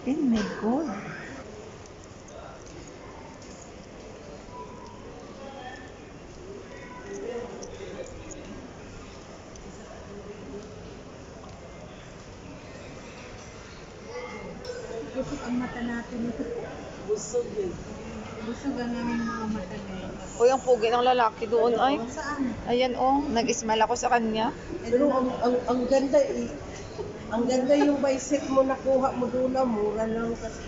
Oh my God. Busog ang mata natin ito. Busog yun. Busog ang aming mga mata guys. Uy, ang pugi ng lalaki doon ay. Saan? Ayan oh, nag-smile ako sa kanya. Pero ang ganda eh. Ang ganda yung bicep mo nakuha mo doon na mura lang kasi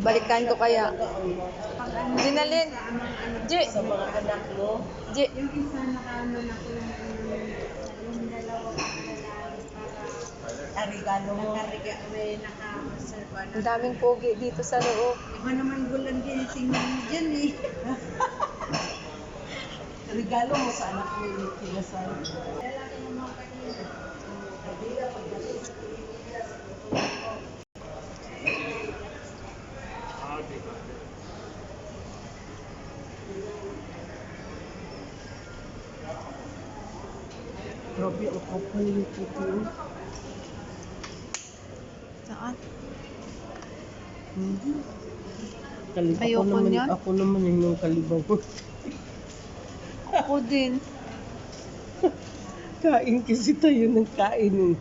Balikan ko kaya. Pag ano, Dinalin. sa amang ano, G. sa mga anak mo. G. yung isa nakaano na ko yung dalawang lalaki para Regalo mo. naka-reserva na. Ang daming pugi dito sa loob. Iba naman gulang din tingnan mo dyan eh. Regalo mo sa anak mo yung kinasal. Lalaki ng mga kanina. Grabe ang kapal yung puti. Saan? Ayoko Ayoko niyan. Ako naman yung kalibaw ko. Ako din. Kain kasi tayo ng kain.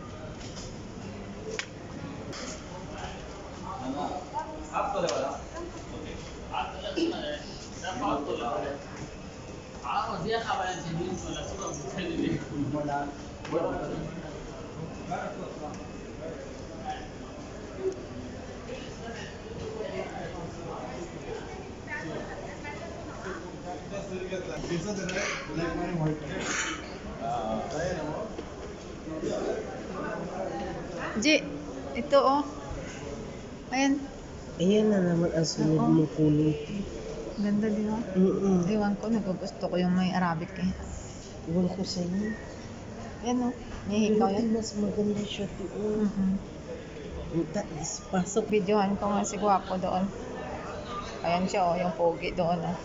G. Ito oh. Ayan. Ayan na naman ang sunod mo kulay. Ganda din oh. Ewan ko, nagugusto ko yung may Arabic eh. Iwan ko sa iyo. Ayan oh. May hikaw yan. Mas maganda siya doon. Pasok. Videohan ko nga si Guwapo doon. Ayan siya oh, yung pogi doon oh.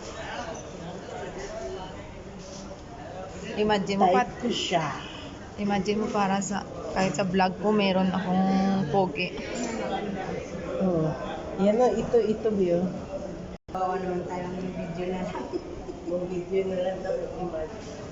Imagine mo Type ko siya. Imagine mo para sa kahit sa vlog ko meron akong pogi. Oh. Yan na, ito Bio. Bawa naman tayong video na lang. Yung video na lang daw imagine.